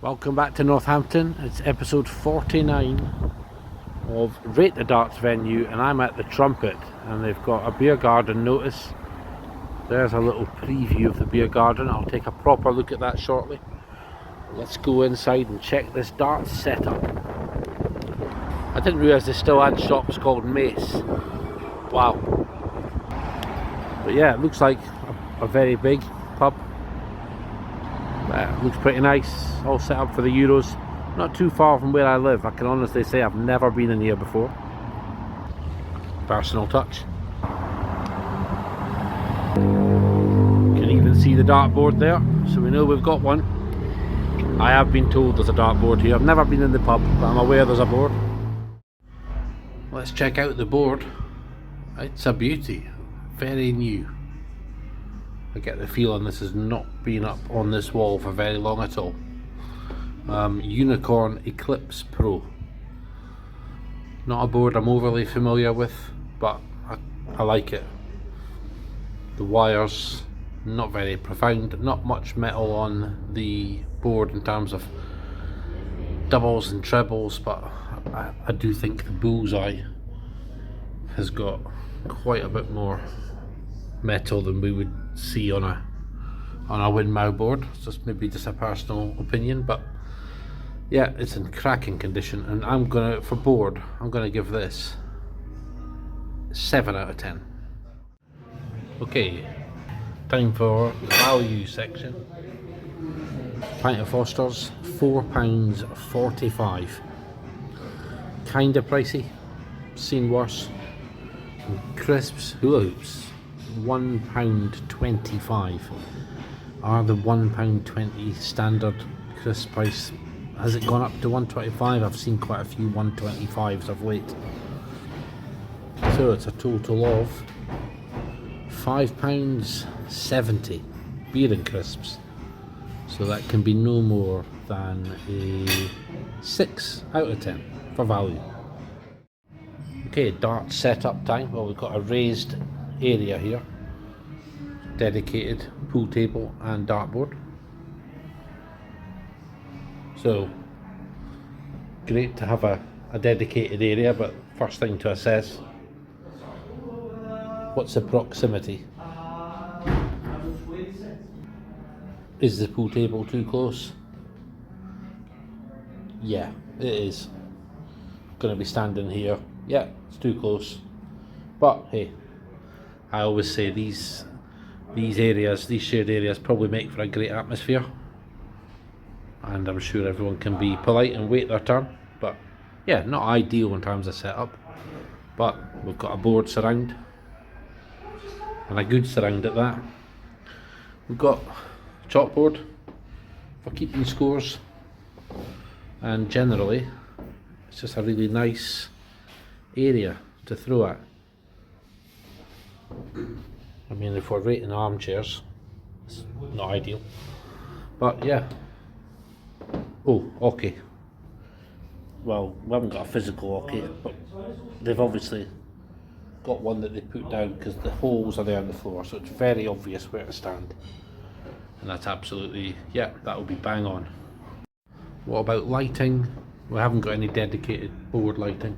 Welcome back to Northampton. It's episode 49 of Rate the Darts venue, and I'm at the Trumpet, and they've got a beer garden notice. There's a little preview of the beer garden. I'll take a proper look at that shortly. Let's go inside and check this darts setup. I didn't realise they still had shops called Mace. Wow. But yeah, it looks like a very big pub. Looks pretty nice, all set up for the Euros. Not too far from where I live. I can honestly say I've never been in here before. Personal touch. Can even see the dartboard there, so we know we've got one. I have been told there's a dartboard here. I've never been in the pub, but I'm aware there's a board. Let's check out the board. It's a beauty, very new. I get the feeling this has not been up on this wall for very long at all. Unicorn Eclipse Pro. Not a board I'm overly familiar with, but I like it. The wires, not very profound, not much metal on the board in terms of doubles and trebles, but I do think the bullseye has got quite a bit more metal than we would see on a windmill board. It's just maybe just a personal opinion, but yeah, it's in cracking condition, and I'm gonna give this 7 out of 10. Okay, time for the value section. Pint of Foster's, £4.45. Kinda pricey, seen worse. And crisps, hula hoops, £1.25. Are the £1.20 standard crisp price? Has it gone up to £1.25? I've seen quite a few £1.25s of late. So it's a total of £5.70 beer and crisps. So that can be no more than a 6 out of 10 for value. Okay, dart setup time. Well, we've got a raised area here, dedicated pool table and dartboard. So great to have a dedicated area, but first thing to assess, what's the proximity? Is the pool table too close? Yeah, it is. Going to be standing here. Yeah, it's too close. But hey, I always say these shared areas probably make for a great atmosphere, and I'm sure everyone can be polite and wait their turn. But yeah, not ideal in terms of setup, but we've got a board surround, and a good surround at that. We've got chalkboard for keeping scores, and generally it's just a really nice area to throw at. I mean, if we're rating armchairs, it's not ideal, but yeah. Oh, okay. Well, we haven't got a physical hockey, but they've obviously got one that they put down because the holes are there on the floor, so it's very obvious where to stand. And that's absolutely, yeah, that will be bang on. What about lighting? We haven't got any dedicated board lighting.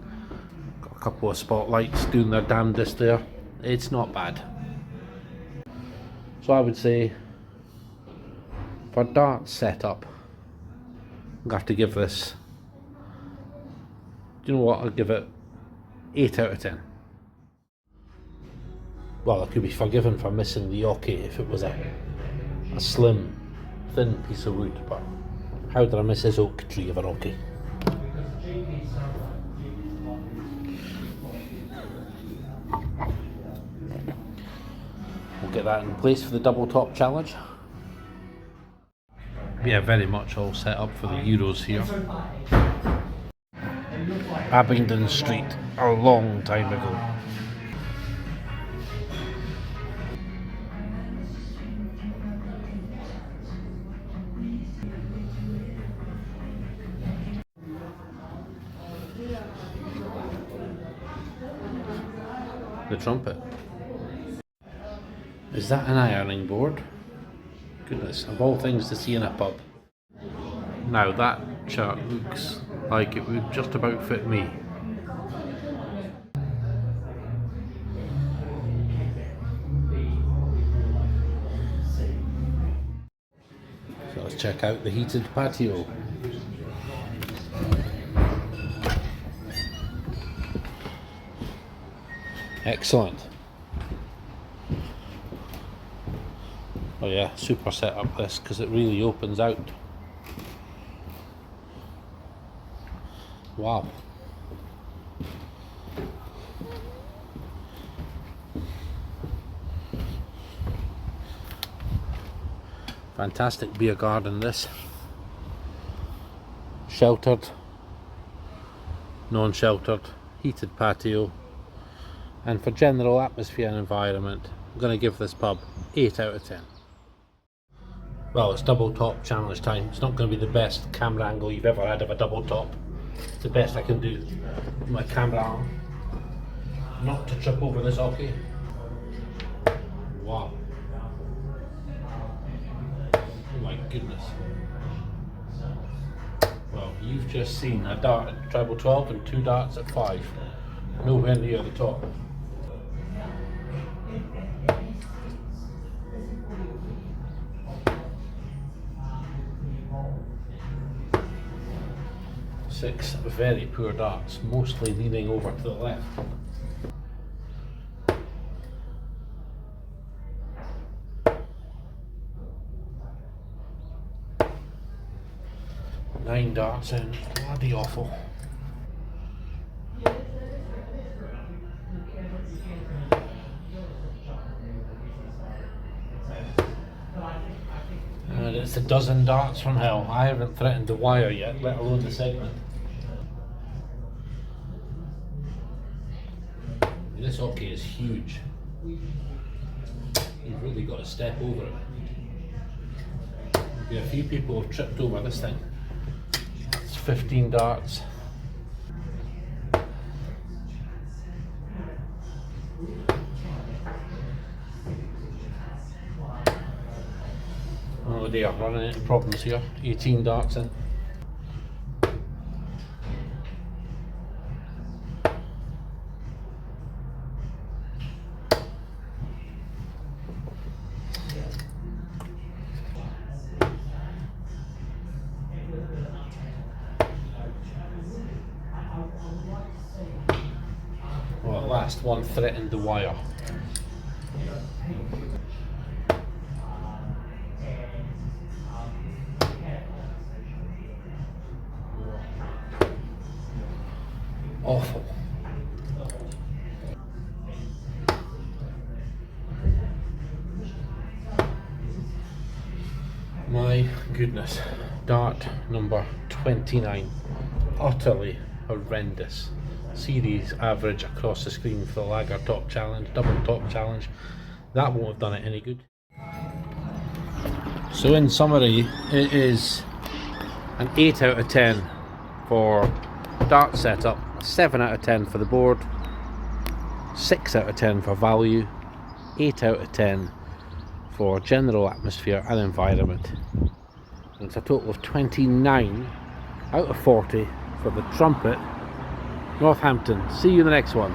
Got a couple of spotlights doing their damnedest there. It's not bad. So I would say, for dart setup, I'm going to have to give this, do you know what, I'll give it 8 out of 10. Well, I could be forgiven for missing the hockey if it was a slim, thin piece of wood, but how did I miss this oak tree of an hockey? We'll get that in place for the double top challenge. Yeah, very much all set up for the Euros here. Abingdon Street, a long time ago. The Trumpet. Is that an ironing board? Goodness, of all things to see in a pub. Now that chart looks like it would just about fit me. So let's check out the heated patio. Excellent. Oh yeah, super setup this, because it really opens out. Wow. Fantastic beer garden this. Sheltered, non-sheltered, heated patio. And for general atmosphere and environment, I'm going to give this pub 8 out of 10. Well, it's double top challenge time. It's not going to be the best camera angle you've ever had of a double top. It's the best I can do with my camera arm. Not to trip over this hockey. Wow. Oh my goodness. Well, you've just seen a dart at treble 12 and 2 darts at 5. Nowhere near the top. Six very poor darts, mostly leaning over to the left. Nine darts in, bloody awful. And it's a dozen darts from hell. I haven't threatened the wire yet, let alone the segment. This hockey is huge. You've really got to step over it. There'll be a few people have tripped over this thing. It's 15 darts. Oh dear, running into problems here. 18 darts in. Well, the last one threatened the wire. Awful. My goodness. Dart number 29. Utterly horrendous. Series average across the screen for the lager top challenge, double top challenge. That won't have done it any good. So in summary, it is an 8 out of 10 for dart setup, 7 out of 10 for the board, 6 out of 10 for value, 8 out of 10 for general atmosphere and environment. And it's a total of 29 out of 40 for the Trumpet Northampton. See you in the next one.